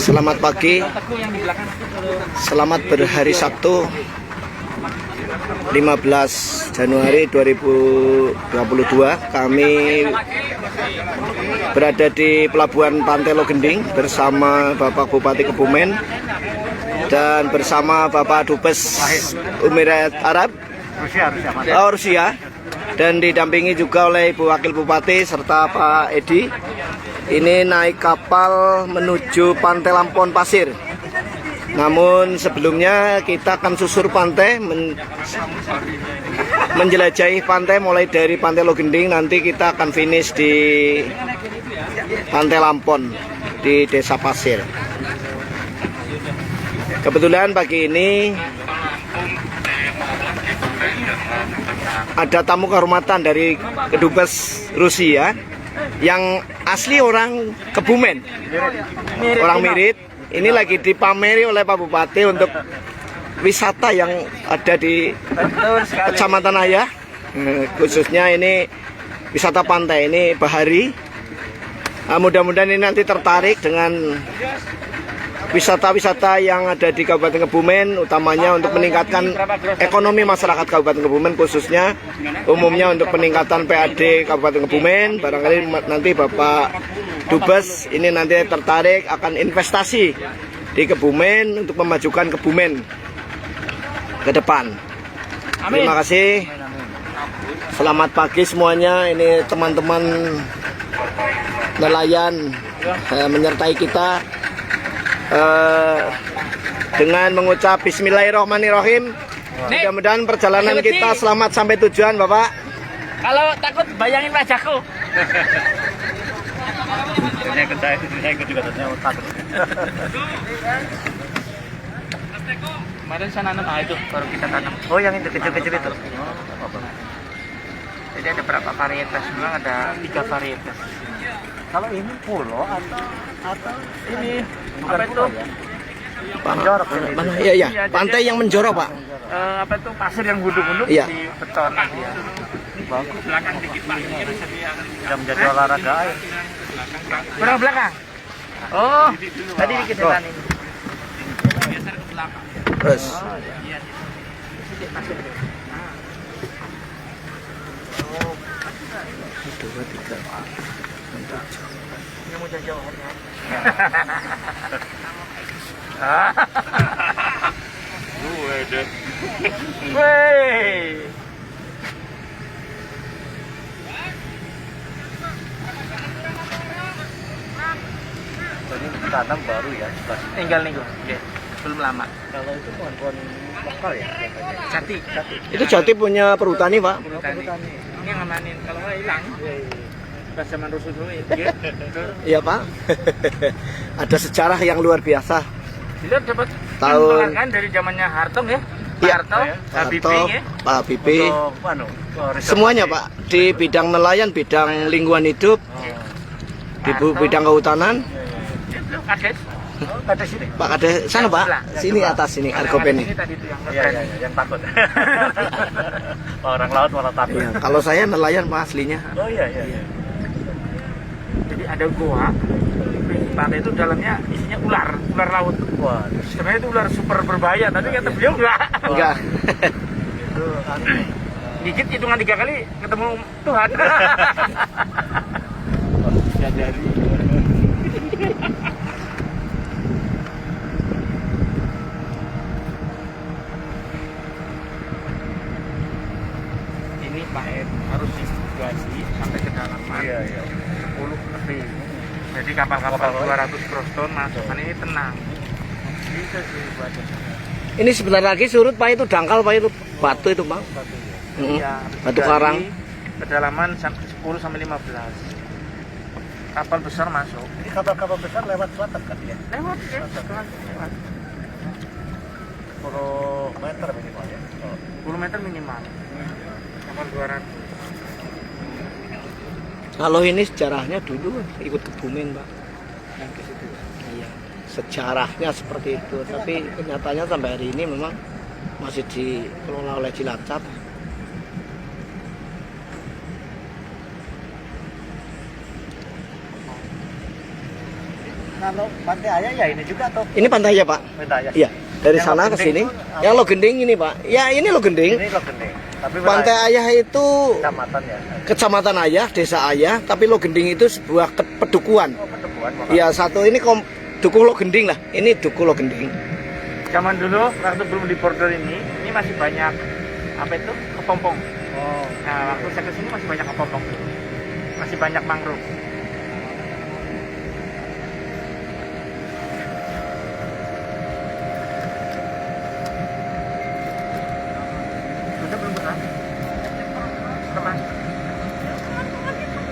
Selamat pagi, selamat berhari Sabtu 15 Januari 2022. Kami berada di Pelabuhan Pantai Logending bersama Bapak Bupati Kebumen dan bersama Bapak Dubes Emirat Arab Rusia, dan didampingi juga oleh Ibu Wakil Bupati serta Pak Edi. Ini naik kapal menuju Pantai Lampon Pasir. Namun sebelumnya kita akan susur pantai, menjelajahi pantai mulai dari Pantai Logending. Nanti kita akan finish di Pantai Lampon di Desa Pasir. Kebetulan pagi ini ada tamu kehormatan dari Kedubes Rusia yang asli orang Kebumen, orang Mirit. Ini lagi dipameri oleh Pak Bupati untuk wisata yang ada di Kecamatan Ayah, khususnya ini wisata pantai ini bahari. Mudah-mudahan ini nanti tertarik dengan wisata-wisata yang ada di Kabupaten Kebumen, utamanya untuk meningkatkan ekonomi masyarakat Kabupaten Kebumen, khususnya umumnya untuk peningkatan PAD Kabupaten Kebumen. Barangkali nanti Bapak Dubes ini nanti tertarik akan investasi di Kebumen untuk memajukan Kebumen ke depan. Terima kasih. Selamat pagi semuanya. Ini teman-teman nelayan menyertai kita dengan mengucap Bismillahirrahmanirrahim. Mudah-mudahan perjalanan kita selamat sampai tujuan, Bapak. Kalau takut bayangin wajahku. Saya ikut juga takut. Kemarin saya nanam itu baru kita tanam. Oh, yang itu kecil-kecil itu. Jadi ada berapa varietas? Memang ada 3 varietas. Kalau ini pulau atau ini apa itu? Ya? Menjorok. Mana? Iya. Pantai yang menjorok, Pak. Apa itu pasir yang gundung-gundung iya. Di beton ya. Bagus. Belakang dikit Pak. Sudah menjadi olahraga air. Belakang. Oh, tadi dikit jalan ini. Terus. Oh, iya. Oh, 2, 3. Ini mau jauh ya. Gue deh. Wey. Ini tanam baru ya. Tinggal nih, oke. Belum lama. Kalau itu pohon-pohon lokal ya. Jati. Itu Jati punya perhutani, Pak. Perhutani. Ini yang ngamanin. Kalau nggak hilang. Pas zaman rusuh dulu ya. Iya, Pak. Ada sejarah yang luar biasa. Dilihat dapat tahun kan dari zamannya Hartong ya. Iya, Harto, Pak Habibie. Semuanya, Pak, di bidang nelayan, bidang lingkungan hidup, di bidang kehutanan. Kades. Kades ini. Pak Kades sana, Pak. Sini atas sini Argopen ini. Iya, yang takut. Orang laut malah takut. Iya, kalau saya nelayan, Pak, aslinya. Oh iya. Jadi ada goa. Pantai itu dalamnya isinya ular laut. Wah, sebenarnya itu ular super berbahaya, tapi kata beliau enggak. Itu dikit hitungan 3 kali ketemu Tuhan. Dari ini Pak Ed harus diirigasi sampai ke dalam. Iya. 10 lebih. Jadi kapal-kapal 200 groston masuk kan ini tenang. Bisa sih buat. Ini sebentar lagi surut, Pak, itu dangkal, Pak, itu batu itu, Pak. Iya, batu karang. Kedalaman 10 sampai 15. Kapal besar masuk. Ini kapal-kapal besar lewat selatan kan ya? Lewat. 10 meter minimal ya. 10 meter minimal. Kapal 200. Kalau ini sejarahnya dulu ikut Kebumen, Pak. Yang ke situ. Iya, sejarahnya seperti itu. Tapi kenyataannya sampai hari ini memang masih dikelola oleh Cilacap. Kalau Pantai Ayah ya ini juga atau Ini pantai ya Pak? Pantai Ayah? Iya. Dari Yang sana ke Logending sini. itu apa? Yang Logending ini Pak. Ya ini Logending. Ini Logending. Tapi Pantai Ayah itu kecamatan ya. kecamatan Ayah, desa Ayah, tapi Logending itu sebuah pedukuhan. Oh, Pedukuhan. Ya satu ini dukuh Logending lah. Ini dukuh Logending. Zaman dulu waktu belum di border ini masih banyak apa itu kepompong. Oh. Nah waktu saya kesini masih banyak kepompong, masih banyak mangrove. Sudah belum pernah? Pernah?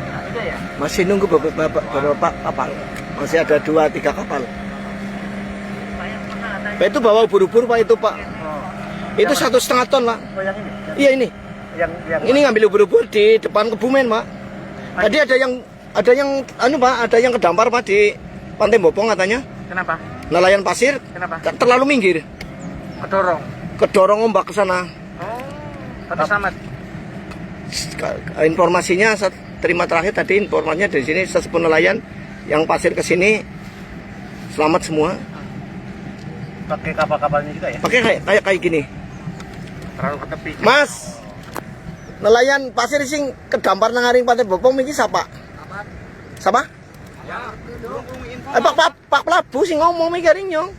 Nah, sudah ya? Masih nunggu beberapa kapal. Masih ada 2-3 kapal. Pak itu bawa ubur-ubur Pak itu Pak. Oh. Itu 1,5 ton Pak. Oh, yang ini. Iya ini. Yang Ini ngambil ubur-ubur di depan Kebumen Pak. Tadi ada yang anu Pak, ada yang kedampar Pak di Pantai Bopong katanya. Kenapa? Nelayan pasir Kenapa? terlalu minggir. Kedorong. Kedorong ombak ke sana. Oh, tapi selamat. Informasinya saya terima terakhir tadi informasinya dari sini sesepuh nelayan yang pasir ke sini selamat semua. pakai kapal-kapalnya juga ya. Pakai kayak gini. Terlalu ke tepi. Mas, nelayan pasir sing kedampar nangaring Pantai Bopong iki sapa? Sapa? Pak Prabu sing ngomong mikirin nyong.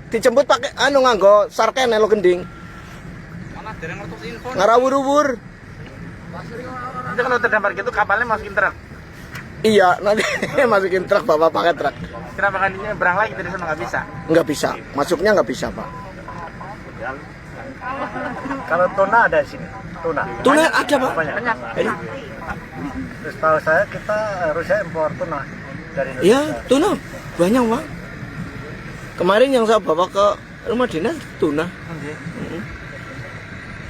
Dijemput pakai anu nganggo sarken elo gending. Ngarawur-wur. Itu kalau terdampar gitu kapalnya masukin truk. Iya, nanti masukin truk bawa pakai truk. Kenapa kan ini berang lagi dari sana nggak bisa? Nggak bisa, masuknya nggak bisa Pak. Kalau tuna ada di sini. Tuna. Tuna ada Pak. Banyak. Ini. Terus tahu saya kita harusnya impor tuna dari Indonesia. Iya, tuna banyak Pak. Kemarin yang saya bawa ke rumah dinas tuna.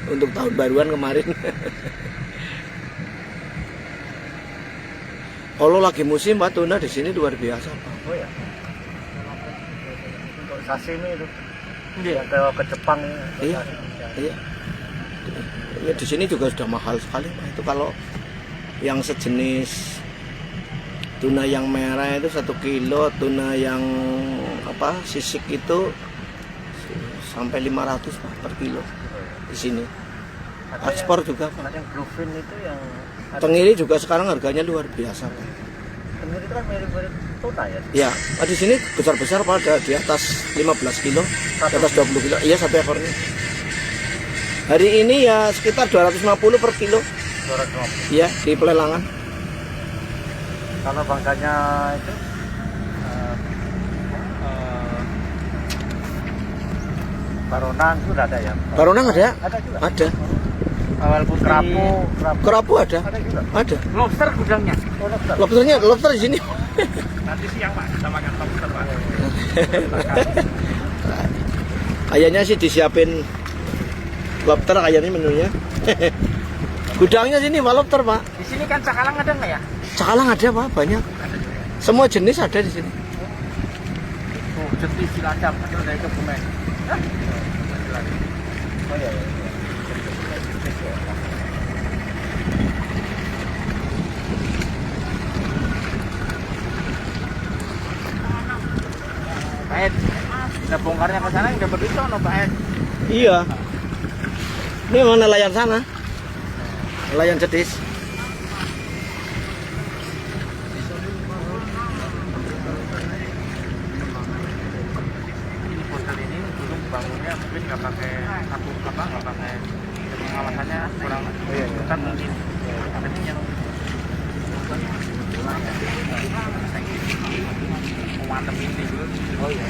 Untuk tahun baruan kemarin. Kalau lagi musim Pak, tuna di sini luar biasa Pak. Oh ya. Untuk sashimi itu. Iya. Yang ke Jepang ini. Iya. Iya. Ya, di sini juga sudah mahal sekali Pak. Itu kalau yang sejenis tuna yang merah itu 1 kilo, tuna yang apa sisik itu sampai 500 Pak per kilo di sini. Ekspor juga Pak. Ada yang bluefin itu yang Tenggiri juga sekarang harganya luar biasa Pak. tenggiri itu kan mirip-mirip tuna ya. Ya, di sini besar-besar Pak, ada di atas 15 kilo, di atas 20 kilo. Iya, satu ekornya. Hari ini ya sekitar 250 per kilo. 250. Iya, di pelelangan. Kalau bangkanya itu baronang itu udah ada ya. Baronang ada? Ada juga. Ada. Awal putih. Kerapu ada? Ada juga. Ada. Lobster gudangnya. Oh, lobster. Lobster di sini. Nanti siang Pak, kita makan lobster Pak. Kayaknya sih disiapin lobster kayaknya menunya. Gudangnya sini Pak, lobster Pak. Di sini kan cakalang ada nggak ya? Cakalang ada Pak, banyak. Semua jenis ada di sini. Oh, jetis cilacap ada dari Kebumen. Oh iya. Pak Ed, udah bongkarnya ke sana udah begitu no Pak Ed. Iya. Ini memang nelayan sana. Nelayan jetis. Hotel ini dulu bangunnya mungkin nggak pakai nggak pakai pengawasannya kurang ketat mungkin. Tapi yang mantep ini dulu. Oh iya.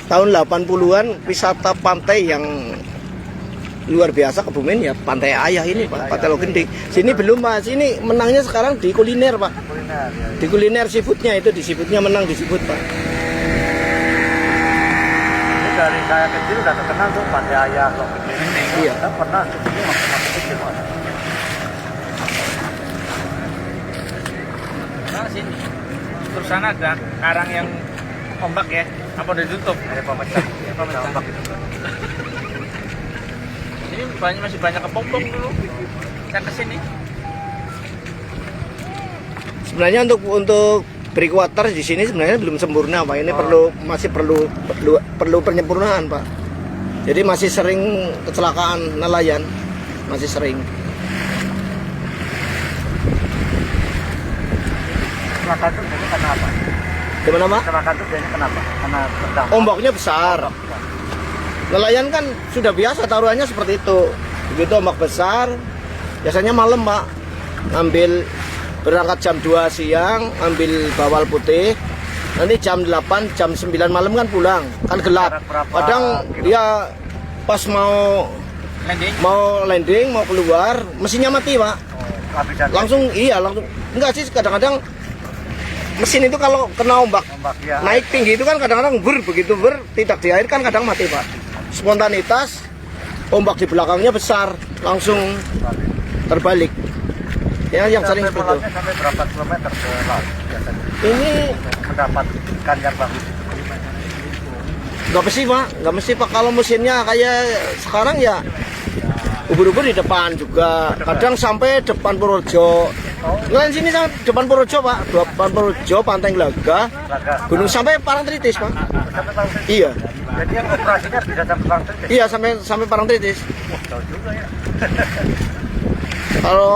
Tahun 80-an wisata pantai yang luar biasa Kebumen ya Pantai Ayah ini Pak, Pantai Logending. Sini belum Mas, ini menangnya sekarang di kuliner Pak. Kuliner ya. Di kuliner seafoodnya itu, di seafoodnya menang di seafood Pak. Ini dari saya kecil udah terkenal tuh Pantai Ayah Logending. Iya. Saya pernah ke sini waktu kecil. Nah sini. Terus sana ada karang yang ombak ya, apa udah ditutup? Ada pemecah. Pemecah. Ini masih banyak kepompong dulu. Saya kesini. sebenarnya untuk breakwater di sini sebenarnya belum sempurna Pak. Ini masih perlu penyempurnaan Pak. Jadi masih sering kecelakaan nelayan, masih sering. Kecelakaan itu biasanya karena apa? Gimana Pak? Kecelakaan itu biasanya kenapa? Karena terdampak. Ombaknya besar. Nelayan kan sudah biasa taruhannya seperti itu. Begitu ombak besar, biasanya malam Pak. Berangkat jam 2 siang, ambil bawal putih. Nanti jam 8, jam 9 malam kan pulang. Kan gelap. Kadang dia pas mau landing, mau keluar, mesinnya mati Pak. Langsung enggak sih, kadang-kadang mesin itu kalau kena ombak ya. naik tinggi itu kan kadang-kadang begitu tidak di air kan kadang mati Pak. Spontanitas ombak di belakangnya besar langsung terbalik. Ya yang sering seperti itu. Sampai berapa kilometer ke laut biasanya? Ini Mendapat ikan yang bagus. nggak mesti Pak. Kalau mesinnya kayak sekarang ya ubur-ubur di depan juga. Kadang sampai depan Purworejo. Nelayan sini sampai depan Purworejo Pak. Depan Purworejo, Pantai Glaga, Gunung sampai Parangtritis Pak. Sampai Parangtritis. Iya. Jadi yang operasinya bisa sampai Parangtritis. Iya sampai Parangtritis. Tahu juga ya.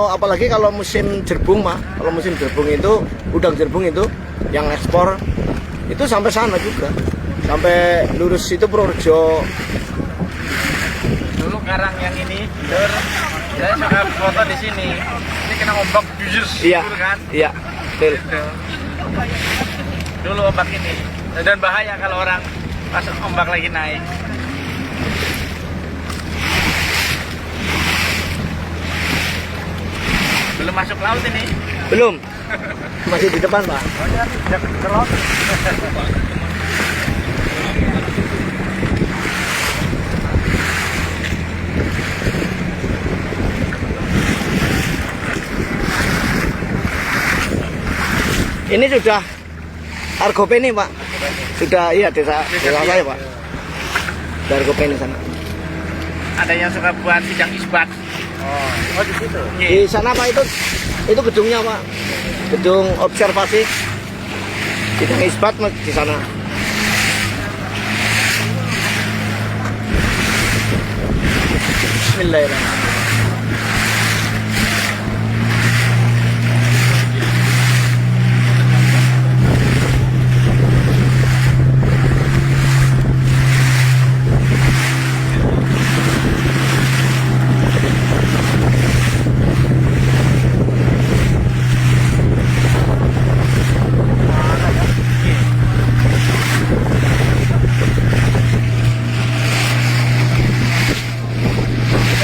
Apalagi kalau musim jerbung Pak. Kalau musim jerbung itu udang jerbung itu yang ekspor itu sampai sana juga. Sampai lurus itu Purworejo. Dulu karang yang ini, saya suka foto di sini. Ini kena ombak jujur, Iya. kan? Iya. Betul. Gitu. Dulu ombak ini, dan bahaya kalau orang pas ombak lagi naik. Belum masuk laut ini. Belum. Masih di depan Pak. Tidak ke laut. Ini sudah Argopeni Pak. Sudah iya desa saya Pak. Sudah Argopeni sana. Ada yang suka buat sidang isbat. Oh di situ. Di sana Pak itu gedungnya Pak. Gedung observasi. Sidang isbat di sana. Bismillahirrahmanirrahim.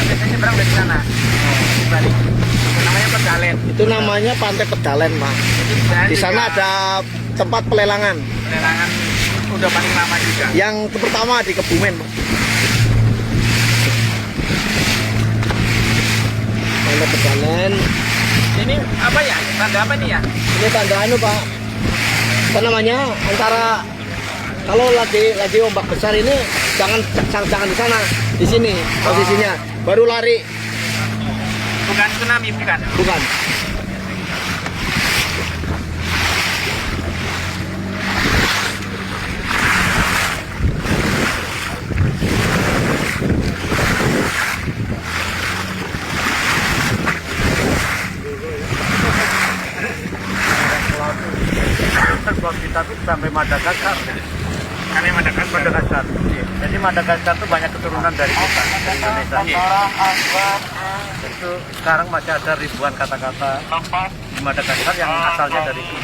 Biasanya berang dari sana. Balik. Namanya Pedalen. Itu namanya Pantai Pedalen Pak. Di sana ada tempat pelelangan. Pelelangan udah paling lama juga. Yang pertama di Kebumen Pak. Pantai Pedalen. Ini apa ya? Tanda apa nih ya? Ini tanda anu Pak. Apa namanya? Antara kalau lagi ombak besar ini jangan di sana, di sini posisinya. Baru lari. Bukan tsunami, bukan. Bukan. Sebelum kita tuh sampai Madagaskar. Kami Madagaskar. Jadi Madagaskar tuh banyak keturunan dari kita, dari Indonesia. Itu sekarang masih ada ribuan kata-kata di Madagaskar yang asalnya dari itu.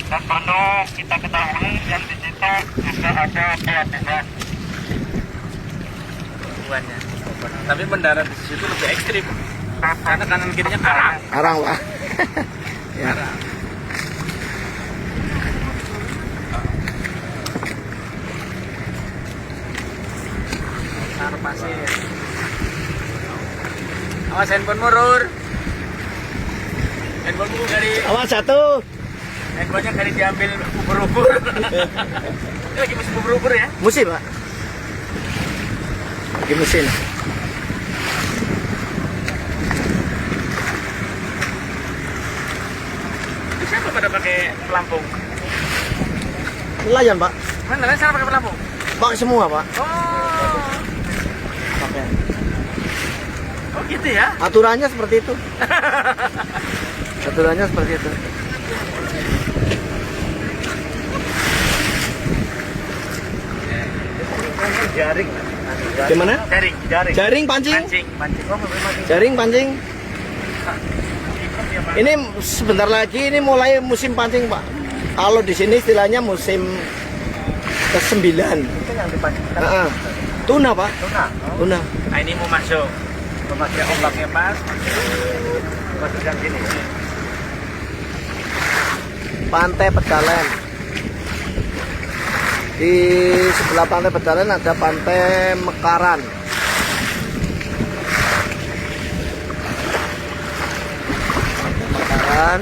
Dan perlu kita ketahui yang di situ juga ada pelabuhan. Pelabuhannya. Tapi mendarat di situ lebih ekstrim. Karena kanan kirinya karang. Arang Pak. Ya. Taruh pasir. Awas handphone murur. Handphone dari Awas satu. handphonenya dari diambil ubur-ubur. Ini lagi musim ubur-ubur ya? Musim Pak. Lagi musim. Kenapa pada pakai pelampung? Nelayan, Pak. Mana nelayan sana pakai pelampung? Pakai semua, Pak. Oh, Pakai. oh gitu ya? Aturannya seperti itu. Aturannya seperti itu. Jaring. Gimana? Jaring. Jaring pancing. Mancing. Pancing. Oh, pancing. Jaring pancing. Ini sebentar lagi ini mulai musim pancing, Pak. Kalau di sini istilahnya musim ke-9. Itu yang dipancing kan? Heeh. Tuna, Pak. Tuna. Oh, Tuna. Nah ini mau masuk. memakai ombaknya pas. Masuk yang gini. Pantai Pedalen. Di sebelah Pantai Pedalen ada Pantai Mekaran. Mekaran.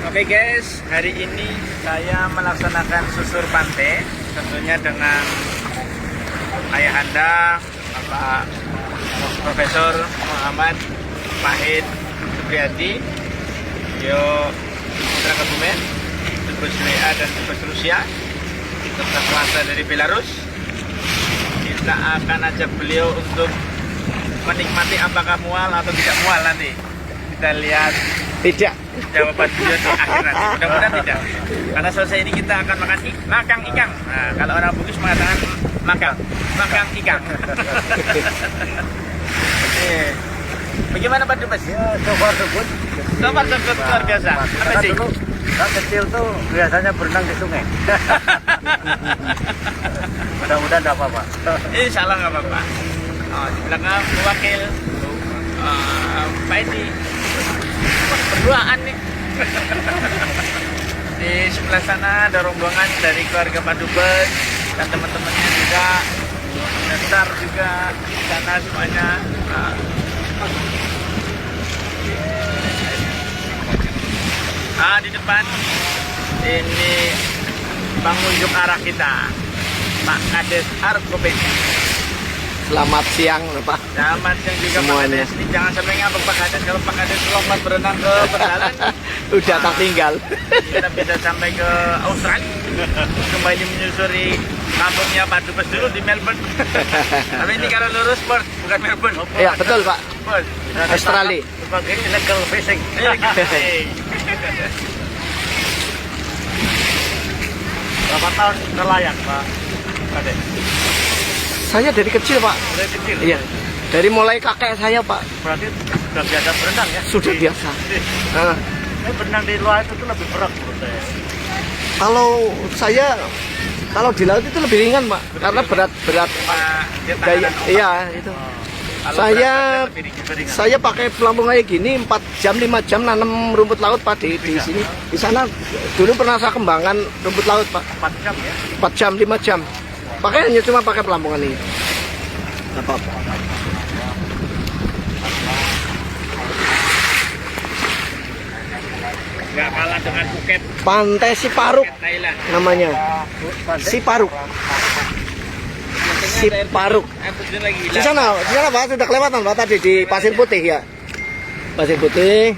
Oke guys, hari ini saya melaksanakan susur pantai, tentunya dengan ayahanda Bapak Profesor Muhammad Fahid Supriyadi, beliau putra Kebumen, Dubes WA dan Dubes Rusia, berkuasa dari Belarus. Kita akan ajak beliau untuk menikmati apakah mual atau tidak mual nanti. Kita lihat Tidak. jawaban beliau di akhir nanti. Mudah-mudahan tidak. Karena selesai ini kita akan makan makang ikan. Nah, kalau orang Bugis mengatakan makang ikan. Oke. Bagaimana Pak Dubes? Ya, so far so good. So far so good, luar biasa. Karena Amazing. dulu saat kecil tuh biasanya berenang di sungai. Mudah-mudahan tidak apa-apa. Insya Allah nggak apa-apa. Oh, di belakang wakil Pak Edi. Berduaan nih. Di sebelah sana ada rombongan dari keluarga Pak Dubes dan teman-temannya juga, Nestar juga di sana semuanya. Di depan ini pengunjuk arah kita, Pak Kades Arkopet. Selamat siang, Pak. Selamat siang juga Pak Semuanya. Kades. Ini jangan sampai ngambek Pak Kades. Kalau Pak Kades lompat berenang ke Pedalan, Udah tertinggal. kita bisa sampai ke Australia, kembali menyusuri kampungnya Pak Dubes dulu di Melbourne. Tapi ini kalau lurus Perth, bukan Melbourne. Iya, betul, Pak. Perth. Australia. Sebagai illegal fishing. Berapa tahun nelayan, Pak Kades? Saya dari kecil, Pak. Dari kecil. Iya. Dari mulai kakek saya, Pak. Berarti sudah biasa berenang ya? Sudah biasa. Nah, Berenang di luar itu tuh lebih berat menurut saya. kalau di laut itu lebih ringan, Pak. Karena berat Pak, dia gaya. tangan ombak. Iya, itu. Kalau Saya berat, lebih ringan. Saya pakai pelampung kayak gini 4 jam 5 jam nanam rumput laut, Pak, di sini. Di sana dulu pernah saya kembangkan rumput laut, Pak. 4 jam ya? 4 jam 5 jam. Hanya cuma pakai pelampungan ini. Nggak apa-apa. Nggak kalah dengan Phuket, Pantai Siparuk Thailand. namanya. Siparuk. Siparuk. Terjun lagi. Di sana Pak, sudah kelewatan Pak tadi di Pasir Putih ya. Pasir Putih.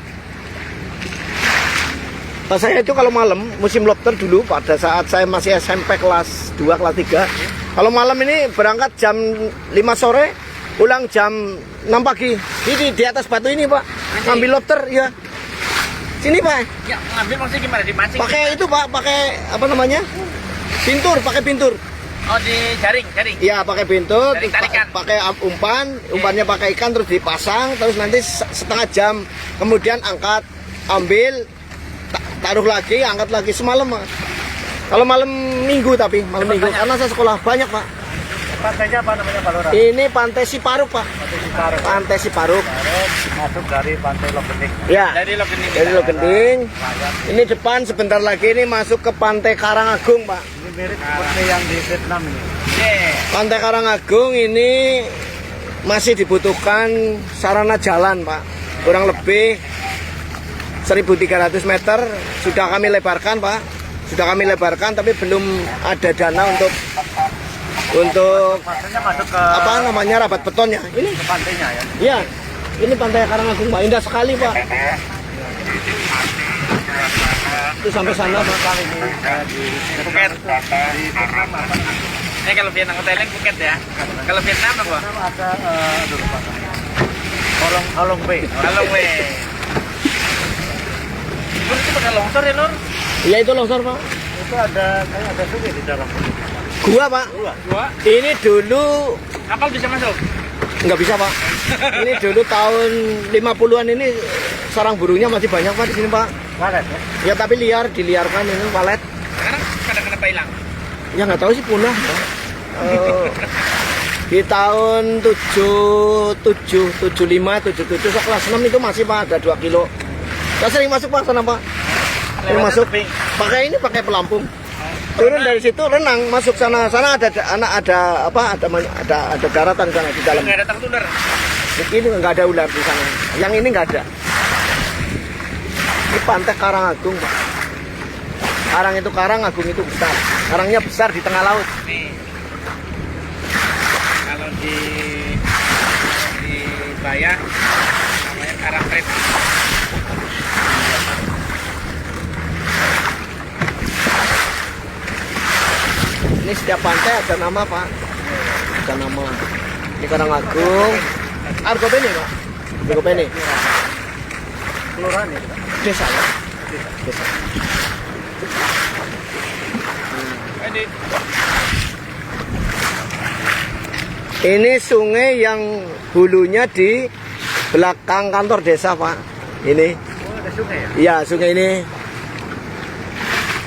Pas saya itu kalau malam musim lobster dulu pada saat saya masih SMP kelas 2 kelas 3. Kalau malam ini berangkat jam 5 sore, pulang jam 6 pagi. Di atas batu ini, Pak. Ngambil lobster ya. Sini, Pak. Ya, ngambil maksudnya gimana? Dimancing? Pakai itu, Pak, pakai apa namanya? Pakai pintur. Oh, di jaring. Iya, pakai pintu, terus Tarik-tarikan. pakai umpannya pakai ikan terus dipasang, terus nanti setengah jam kemudian angkat, ambil, taruh lagi, angkat lagi semalam, Pak. Kalau malam minggu malam minggu karena saya sekolah banyak, Pak. Pantainya apa namanya, Pak Lurah? Ini Pantai Siparuk, Pak. Pantai Siparuk. Pantai Siparuk. Masuk dari Pantai Logenik. Ya. Dari Logening. Dari Logening. Nelayan. Ini depan sebentar lagi ini masuk ke Pantai Karangagung, Pak. Ini mirip seperti yang di Vietnam ini. Yeah. Pantai Karangagung ini masih dibutuhkan sarana jalan, Pak. Kurang lebih 1.300 meter sudah kami lebarkan, Pak. sudah kami lebarkan, tapi belum ada dana untuk Maksudnya masuk ke apa namanya rabat betonnya. Ini ke pantainya ya. iya, ini pantai Karangagung Pak, indah sekali Pak. Itu sampai sana Pak. Phuket. Ini kalau Vietnam ke Thailand Phuket ya. Kalau Vietnam apa? Sama ada dulu Pak. Halong Bay. Halong Bay. Lur itu pakai longsor ya Lur? Iya itu longsor Pak. Itu kayak ada sungai di dalam. Gua Pak. Gua. Ini dulu Kapal bisa masuk? nggak bisa Pak. Ini dulu tahun 50-an ini sarang burungnya masih banyak Pak di sini Pak. Walet ya. Ya tapi diliarkan ini walet. Sekarang kenapa hilang? Ya nggak tahu sih punah. Pak. Di tahun 77, 75, 77 kelas 6 itu masih Pak, ada 2 kilo. Saya sering masuk Pak sana Pak. Sering masuk. Pakai pelampung. Turun dari situ renang masuk sana ada daratan sana di dalam. Nggak ada takut ular. Ini nggak ada ular di sana. Yang ini nggak ada. Ini pantai Karangagung Pak. Karangagung itu besar. Karangnya besar di tengah laut. Nih. Kalau di Bayan namanya Karangtret. Ini setiap pantai ada nama Pak. Ada nama. Ini Karangagung. Argopeni Pak. Argopeni. Kelurahan ya. Desa ya. Desa. Ini sungai yang hulunya di belakang kantor desa Pak. Ini. Oh, ada sungai ya. Iya sungai ini.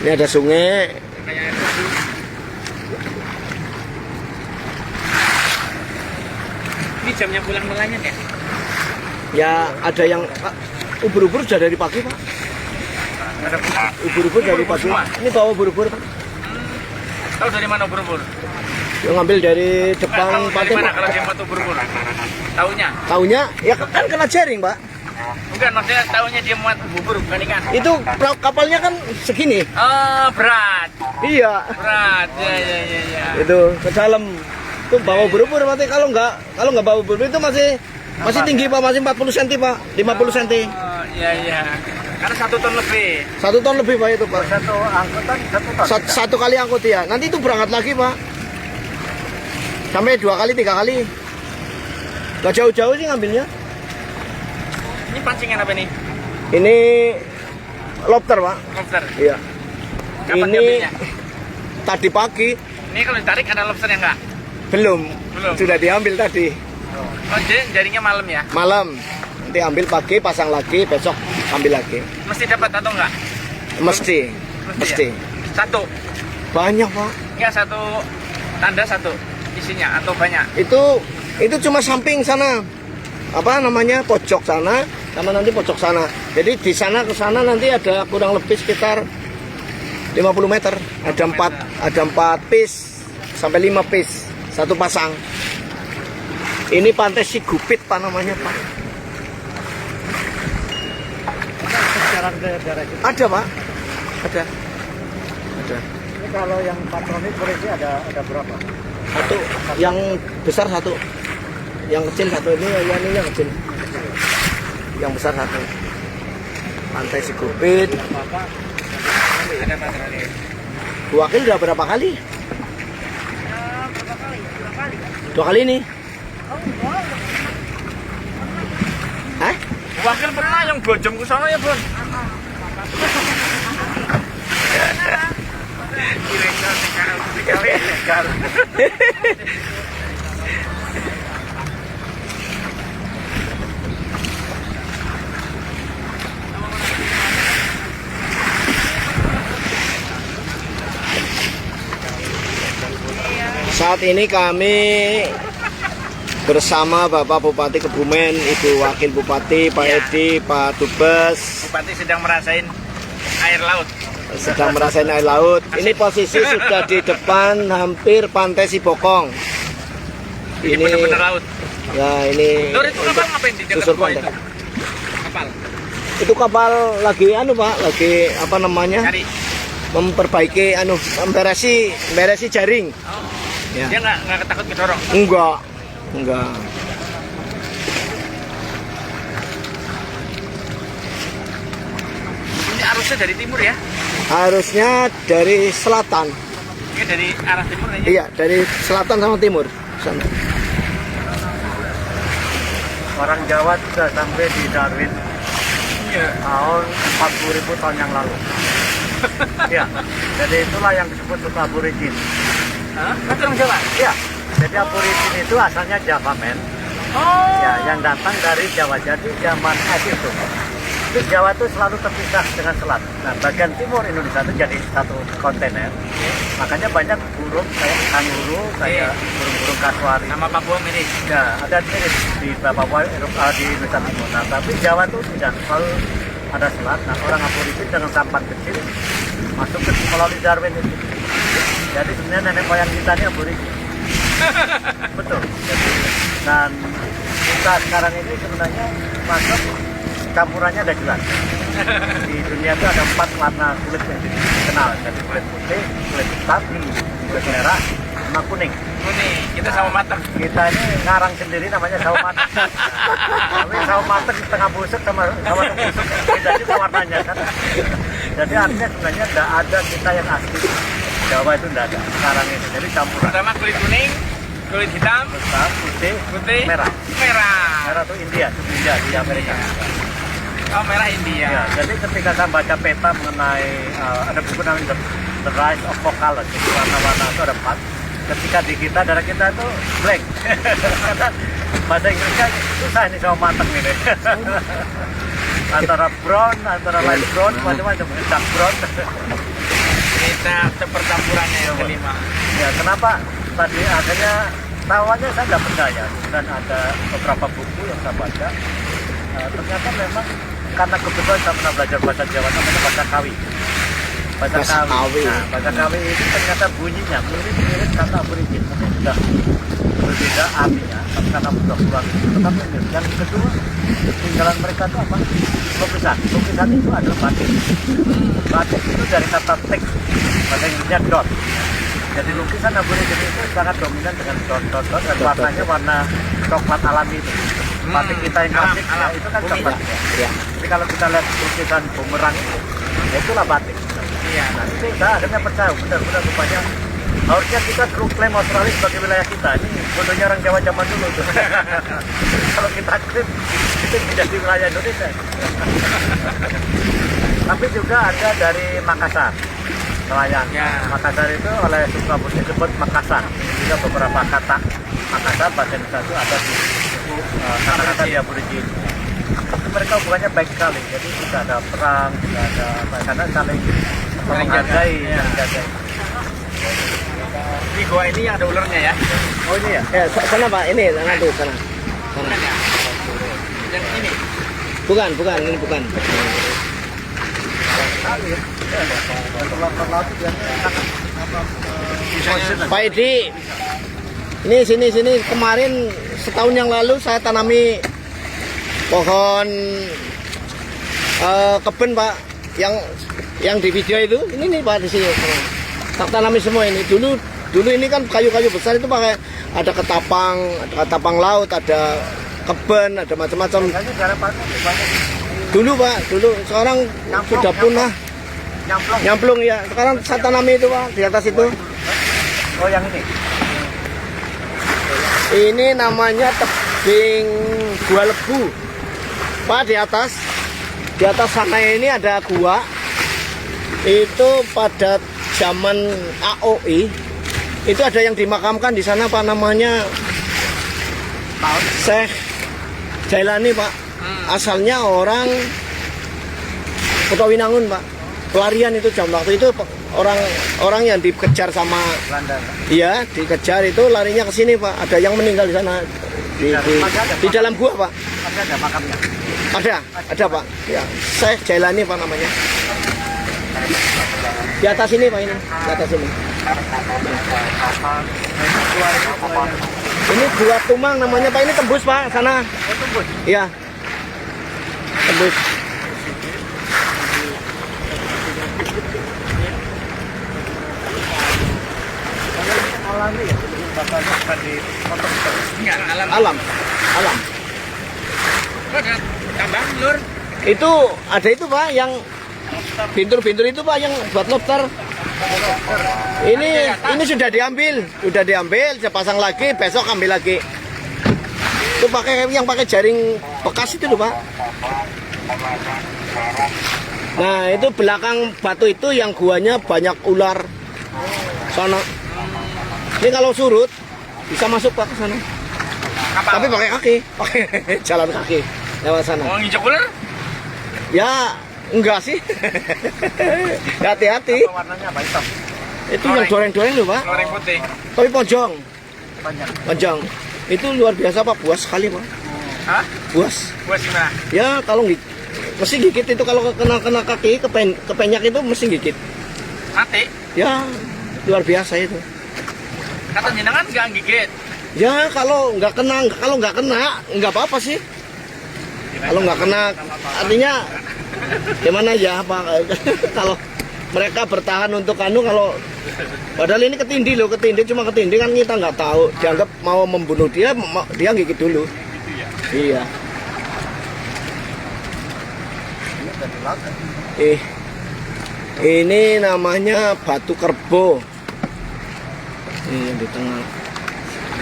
Ini ada sungai. Kayak ini jamnya pulang nelayan ya? Ya ada yang ubur-ubur sudah dari pagi Pak. Ada pulang. Ubur-ubur dari pagi. Semua? Ini bawa ubur-ubur Pak. Tahu dari mana ubur-ubur? Yang ngambil dari Nggak depan tahu dari pantai mana Pak. kalau dia buat ubur-ubur? Taunya? Taunya ya kan kena jaring Pak. Bukan, maksudnya taunya dia muat ubur bukan ikan. Itu kapalnya kan segini. Oh, berat. Iya. Berat. Ya. Itu ke dalam. Itu bawa ubur-ubur berarti kalau nggak bawa ubur-ubur itu masih tinggi Pak, masih 40 cm Pak, 50 cm. Oh, iya. Karena 1 ton lebih. 1 ton lebih Pak itu Pak. Satu angkutan 1 ton. Satu kali angkut ya. Nanti itu berangkat lagi Pak. Sampai 2 kali 3 kali. Gak jauh-jauh sih ngambilnya. Ini pancingan apa nih? Ini lobster Pak. Lobster. Iya. Kapan Ini ngambilnya? tadi pagi Ini kalau ditarik ada lobster yang enggak? belum. Belum. Sudah diambil tadi Oh, jadi jaringnya malam ya? malam. Nanti ambil pagi, pasang lagi, besok ambil lagi. Mesti dapat atau enggak? Mesti. Ya? Satu. Banyak Pak. Enggak satu tanda satu isinya atau banyak? Itu cuma samping sana. Apa namanya? Pojok sana sama nanti pojok sana. Jadi di sana ke sana nanti ada kurang lebih sekitar 50 meter. Ada 4 piece sampai 5 piece satu pasang. Ini pantai Sigupit Pak namanya Pak. Sekarang daerah itu. Ada Pak. Ada. Ini kalau yang patroli polisi ada berapa? Satu. Yang besar satu. Yang kecil satu. Ini yang kecil. Yang besar satu. Pantai Sigupit. Ada patroli. Wakil udah berapa kali? Dua kali nih. Hah? Wakil pernah yang bojong ke sana ya, Bun? Ilegal, ilegal. Saat ini kami bersama Bapak Bupati Kebumen, Ibu Wakil Bupati, Pak Edi, Pak Dubes Bupati sedang merasain air laut. sedang merasain air laut. Ini posisi sudah di depan hampir pantai Sibokong. Ini benar-benar laut. Ya ini. Lur, itu kapal ngapain di dekat susur gua pantai. itu? Kapal. Itu kapal lagi Pak, lagi apa namanya? Cari. memperbaiki memberesi jaring. Ya. Dia nggak takut kedorong. Enggak. Ini arusnya dari timur ya? Harusnya dari selatan. Ini dari arah timur kayaknya. Iya, dari selatan sama timur. Sana. Orang Jawa sudah sampai di Darwin Iya. tahun 40.000 tahun yang lalu. Ya, jadi itulah yang disebut suku aborigin. Hah? Kan orang Jawa? Ya, jadi aborigin itu asalnya Java men. Oh. Ya, yang datang dari Jawa. Jadi zaman es itu Jawa itu selalu terpisah dengan selat. Nah, bagian timur Indonesia itu jadi satu kontainer. Makanya banyak burung kayak kanguru, kayak burung-burung kasuari. Sama Papua mirip. Ya, ada mirip di Papua, di Nusa Timur. Nah, tapi Jawa itu tidak selalu ada selat. Nah, orang aborigin dengan sampan kecil masuk ke melalui Darwin itu. Jadi sebenarnya nenek moyang kita ini aborigin. Betul. Jadi, dan kita sekarang ini sebenarnya masuk campurannya ada jelas. Di dunia itu ada 4 warna kulit yang dikenal. Jadi kulit putih, kulit hitam, kulit merah, sama kuning. Kuning. Kita sama matang. Kita ini ngarang sendiri namanya sawo mateng. Tapi sawo mateng setengah busuk sama busuk beda juga warnanya kan. Jadi artinya sebenarnya tidak ada kita yang asli. Jawa itu tidak ada sekarang ini. Jadi campuran. Pertama kulit kuning, kulit hitam, Putih, putih, merah. merah. Merah itu India di Amerika. Oh, merah India. Ya, jadi ketika saya baca peta mengenai ada buku namanya The Rise of Four Colors, jadi warna-warna itu ada 4. Ketika di kita, darah kita itu blank. Karena bahasa Inggrisnya susah ini sama mateng ini. Antara brown, antara light brown, macam-macam, dark brown. Kita percampurannya yang kelima. Ya, kenapa tadi akhirnya tawannya saya nggak percaya, dan ada beberapa buku yang saya baca. Ternyata memang karena kebetulan saya pernah belajar bahasa Jawa namanya bahasa Kawi. Bahasa Kawi. Nah, bahasa Kawi itu ternyata bunyinya mirip kata aborigin. Mungkin sudah berbeda artinya, tapi karena sudah keluar tetap mirip. Yang kedua, tinggalan mereka itu apa? Lukisan. Lukisan itu adalah batik. Batik itu dari kata tik, bahasa Inggrisnya dot. Jadi lukisan aborigin itu sangat dominan dengan dot dan warnanya warna coklat alami itu. Batik kita yang klasik ya, itu kan coklat. Ya. Jadi kalau kita lihat lukisan bumerang itu, ya itulah batik. Iya. Nah, itu saya akhirnya percaya benar-benar rupanya harusnya kita dulu klaim Australia sebagai wilayah kita. Ini bodohnya orang Jawa zaman dulu tuh. Kalau kita klaim itu menjadi wilayah Indonesia. Tapi juga ada dari Makassar. Nelayan. Ya. Makassar itu oleh suku aborigin disebut Makassar. Ini juga beberapa kata Makassar bahasa Indonesia itu ada di kata-kata di aborigin. Itu mereka hubungannya baik sekali. Jadi tidak ada perang, tidak ada apa, karena saling menghargai, menjaga. Di gua ini yang ada ularnya ya. Oh ini ya? Ya, sana Pak, ini sana tuh, sana. Bukan ya? Yang ini. Bukan, ini bukan. Pak Edi, ini sini kemarin setahun yang lalu saya tanami pohon keben Pak, yang di video itu, ini nih Pak di sini. Tak tanami semua ini. Dulu ini kan kayu-kayu besar itu pakai ada ketapang laut, ada keben, ada macam-macam. Dulu Pak, sekarang sudah punah. Nyamplung ya. Sekarang saya tanami itu Pak, di atas itu. Oh yang ini? Ini namanya tebing gua lebu. Pak, di atas sana ini ada gua. Itu pada zaman AOI itu ada yang dimakamkan di sana Pak, namanya Syekh Jailani Pak. Asalnya orang Kutawinangun Pak. Pelarian itu jam waktu itu orang yang dikejar sama Belanda. iya, dikejar itu larinya ke sini Pak. Ada yang meninggal di sana di dalam gua Pak. Ada makamnya? Ada Pak. Ya, Syekh Jailani Pak namanya. Di atas ini Pak, ini di atas ini. Ini Gua Tumang namanya Pak, ini tembus Pak sana. Oh tembus? Iya. Tembus. Katanya bukan dipotong. Enggak, alam. Alam. Alam. Ada tambang lur. Itu ada itu Pak yang bintur-bintur itu Pak yang buat lobster. Ini sudah diambil, saya pasang lagi, besok ambil lagi. Itu yang pakai jaring bekas itu loh Pak. Nah itu belakang batu itu yang guanya banyak ular. Sana. Ini kalau surut bisa masuk Pak ke sana. Tapi pakai kaki, pakai jalan kaki lewat sana. Mau nginjek ular? Ya enggak sih. Hati-hati. Apa warnanya apa hitam? Itu yang doreng-doreng loh Pak. Loreng putih. Tapi ponjong. Banyak. Panjang. Itu luar biasa Pak, buas sekali Pak. Hah? Buas. Buat gimana? Ya kalau mesti gigit itu kalau kena kaki kepenyak itu mesti gigit. Mati. Ya luar biasa itu. Kata jenengan nggak gigit. Ya kalau nggak kena nggak apa-apa sih. Kalau nggak kena artinya gimana ya Pak? Kalau mereka bertahan untuk kalau padahal ini ketindih loh, cuma ketindih kan kita nggak tahu, dianggap mau membunuh dia gigit dulu. Iya. Ini namanya batu kerbo. Ini yang di tengah.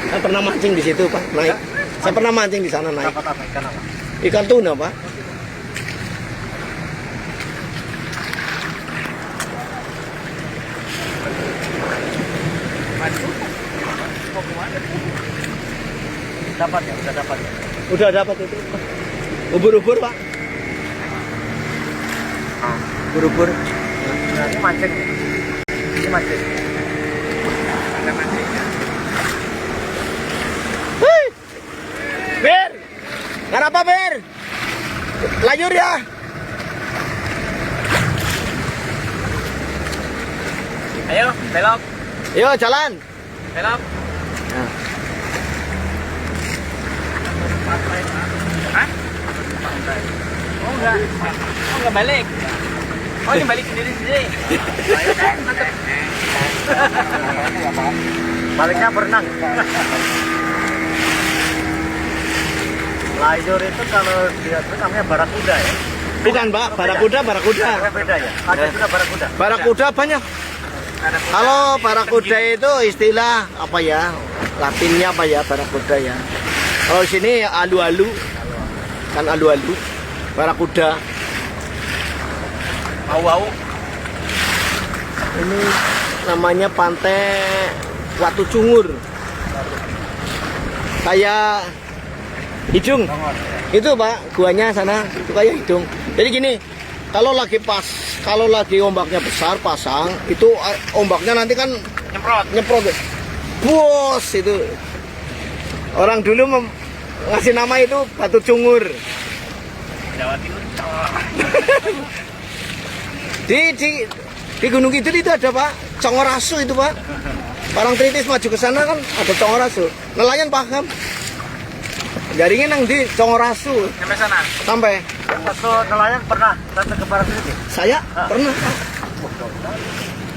Saya pernah mancing di situ Pak, naik. Saya pernah mancing di sana naik. Dapat apa? Ikan apa? Ikan tuna Pak. Dapat ya? Udah dapat ya? Udah dapat itu. Ubur-ubur Pak. Ubur-ubur. Nah, ini mancing. Ini mancing. Ada mancingnya. Hei! Ber! Kenapa Ber? Lanjut ya. Ayo, belok. Yo jalan. Belok. Nah. Hah? Oh enggak. Oh enggak balik. Oh ini balik sendiri. Mantap. Baliknya berenang. Layur itu kalau dia itu namanya barakuda ya? Bukan Pak, barakuda. Beda ya? Ada juga barakuda. Barakuda banyak. Kalau barakuda itu istilah apa ya? Latinnya apa ya barakuda ya? Kalau sini alu-alu. Kan alu-alu. Barakuda. Au-au. Ini namanya pantai Watu Cungur. Kayak hidung. Itu Pak, guanya sana itu kayak hidung. Jadi gini, kalau lagi ombaknya besar pasang, itu ombaknya nanti kan nyemprot. Bos itu. Orang dulu ngasih nama itu Batu Cungur. Jawa Timur. Di Gunung Kidul itu ada Pak, Congorasu itu Pak. Orang Tritis maju ke sana kan ada Congorasu. Nelayan paham. Jaringnya nang di Congorasu Sampai sana. sampai. Waktu nelayan pernah datang ke barat ini? Saya pernah Pak.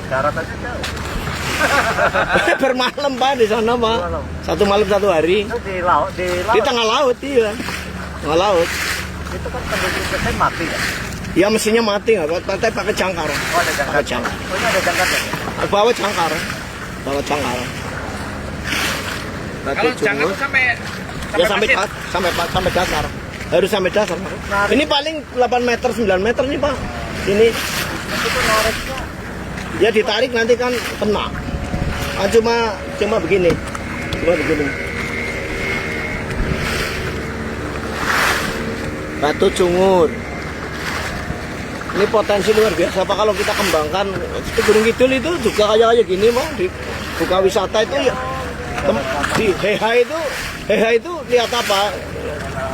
Darat aja jauh. Bermalam Pak di sana Pak. Satu malam satu hari. Itu di laut, Di tengah laut iya. Tengah laut. Itu kan penduduk mati ya? Ya mesinnya mati nggak Pak. Tapi pakai jangkar. Oh ada jangkar. Pakai jangkar. Oh ini ada jangkarnya ya? Bawa jangkar. Bawa jangkar. Batu Kalau jangan Cungur. tuh sampai Ya sampai pasir. sampai dasar. Harus sampai dasar. Pak. Ini paling 8 meter 9 meter nih Pak. Ini Itu nariknya. ya ditarik nanti kan kena. Ah, cuma begini. Batu Cungur. Ini potensi luar biasa Pak kalau kita kembangkan. Itu Gunung Kidul itu juga kayak gini Pak. Di buka wisata itu ya. Di Heha itu lihat apa?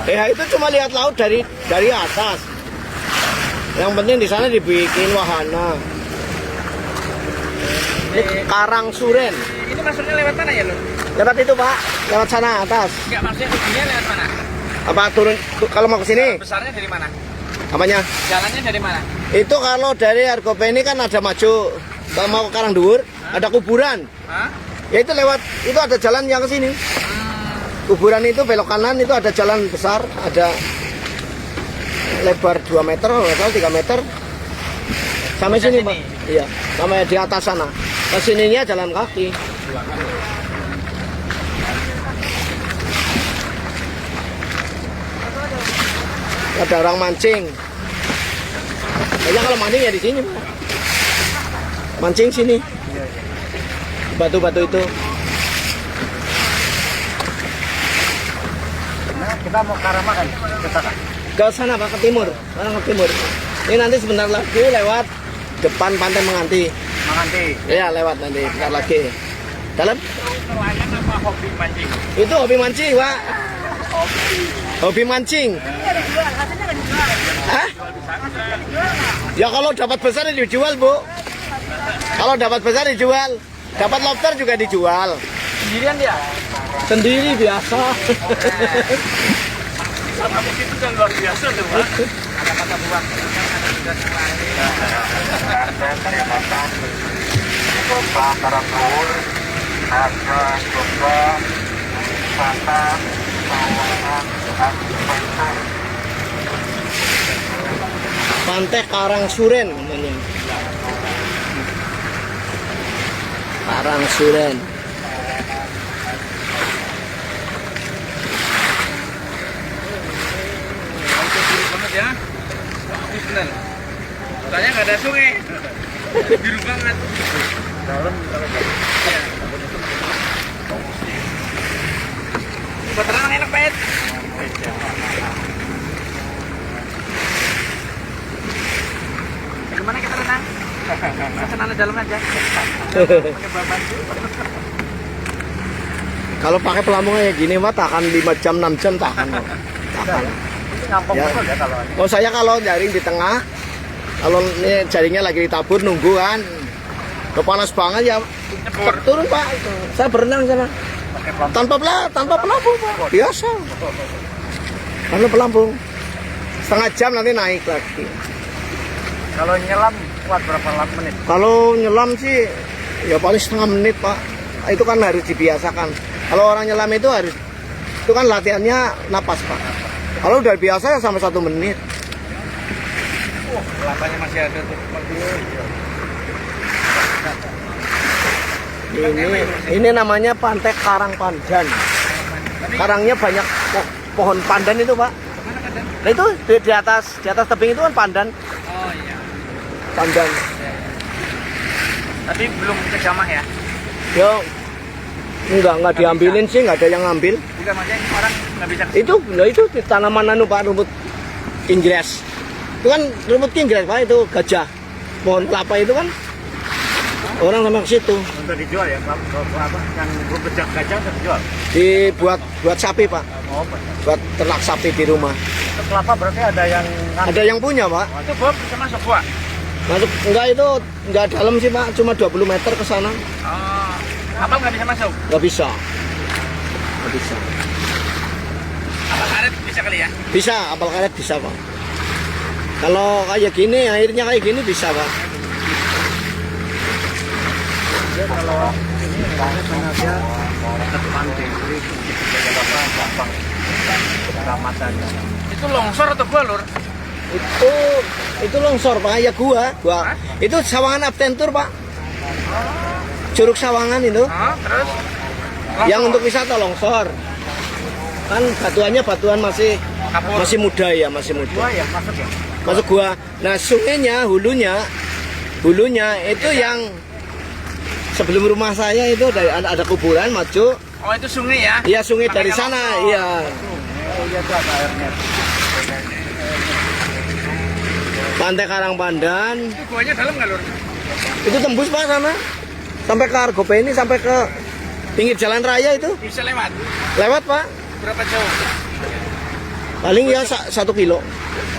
Heha itu cuma lihat laut dari atas. Yang penting di sana dibikin wahana. Ini Karang Suren. Ini masuknya lewat mana ya lo? Lewat itu Pak, lewat sana atas. Enggak, maksudnya tujuannya lewat mana? Apa turun kalau mau ke sini? Besarnya dari mana? Apanya? Jalannya dari mana? Itu kalau dari Argopeni kan ada maju mau ke Karangduwur, ada kuburan. Hah? Ya itu lewat, itu ada jalan yang ke sini. Kuburan itu belok kanan itu ada jalan besar, ada lebar 2 meter atau 3 meter. Sampai sini, Pak. Iya, sampai di atas sana. Ke sininya jalan kaki. Ada orang mancing. Kayaknya kalau mancing ya di sini, Pak. Mancing sini. Batu-batu itu. Nah, kita mau ke arah mana? Ke sana. Ke sana, Pak, ke timur. Sekarang ke timur. Ini nanti sebentar lagi lewat depan Pantai Menganti. Menganti. Iya, lewat nanti sebentar lagi. Dalam? Nelayan apa hobi mancing? Itu hobi mancing, Pak. Hobi mancing. Hah? Ya kalau dapat besar ya dijual, Bu. Kalau dapat besar dijual. Dapat lobster juga dijual. Sendirian dia? Sendiri biasa. Sama begitu kan luar biasa tuh, Pak. Kata-kata buang. Pantai Karangsuren namanya. Karangsuren. Banget ya. Ini benar. Katanya nggak ada sungai. Biru banget. Dalam Iya. Buat renang enak banget. Kemana kita renang? Sana dalam aja. Pakai bahan. Kalau pakai pelampung kayak gini, Pak, tahan 5 jam, 6 jam tahan. Pak. Tahan. ngampung Ya. betul ya kalau Oh, saya kalau jaring di tengah, kalau ini jaringnya lagi ditabur nunggu kan, panas banget ya, turun, Pak. Saya berenang sana pakai pelampung. tanpa pelampung, Pak. Biasa. Tanpa pelampung. Setengah jam nanti naik lagi. Kalau nyelam kuat berapa menit? Kalau nyelam sih ya paling setengah menit, Pak. Itu kan harus dibiasakan. Kalau orang nyelam itu harus, itu kan latihannya napas, Pak. Kalau udah biasa ya sampai 1 menit. Kelapanya masih ada tuh. Ini namanya Pantai Karang Pandan. Karangnya banyak pohon pandan itu, Pak. Nah itu di atas tebing itu kan pandan. Oh iya. Pandan. Tapi belum kejamah ya? Yo, enggak diambilin sih, nggak ada yang ngambil. Bukan maksudnya orang nggak bisa. Itu di tanaman anu, Pak, rumput inggris. Itu kan rumput inggris, Pak, itu gajah. Pohon kelapa itu kan orang sama ke situ. Untuk dijual ya? Apa? Yang rumput gajah untuk dijual? Buat sapi, Pak. Oh, betul. Buat ternak sapi di rumah. Itu kelapa berarti ada yang Ada yang punya, Pak. Itu Bob bisa masuk gua. Masuk enggak, itu enggak dalam sih, Pak, cuma 20 meter ke sana. Oh. Kapal nggak bisa masuk. Nggak bisa. Nggak bisa. Kapal karet bisa kali ya? Bisa, kapal karet bisa, Pak. Kalau kayak gini, airnya kayak gini bisa, Pak. dia kalau ini sengaja satu pantai jadi jaga apa gampang keselamatannya. Itu longsor atau gua, Lur? Itu longsor, Pak, ya gua. Itu Sawangan Adventure, Pak. Curug Sawangan itu. Terus? Yang untuk wisata longsor. Kan batuannya batuan masih Kapur. masih muda ya, masih muda. Gua ya masuk ya. Masuk gua. Nah, sungainya, hulunya itu yang sebelum rumah saya itu ada kuburan maju. Oh, itu sungai ya? Iya, sungai dari Makanya sana, longsor. iya. Oh iya tuh ada airnya. Pantai Karang Pandan. Itu guanya dalam nggak, Lur? Itu tembus, Pak, sana. Sampai ke Argopeni, sampai ke pinggir jalan raya itu. Bisa lewat. Lewat, Pak. Berapa jauh? Paling ya 1 kilo.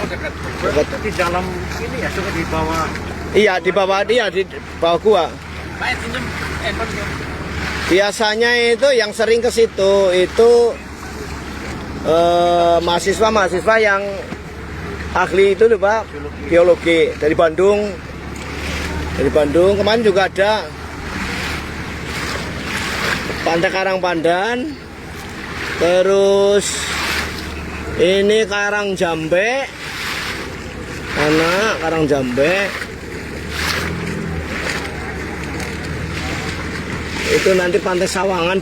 Oh, dekat. Berarti di dalam ini ya sungai di bawah. Iya, di bawah gua. Baik, pinjam handphone dong. Biasanya itu yang sering ke situ itu mahasiswa yang ahli itu loh, Pak, biologi dari Bandung. Dari Bandung kemarin juga ada Pantai Karangpandan. Terus ini Karang Jambe. Karang Jambe. Itu nanti Pantai Sawangan.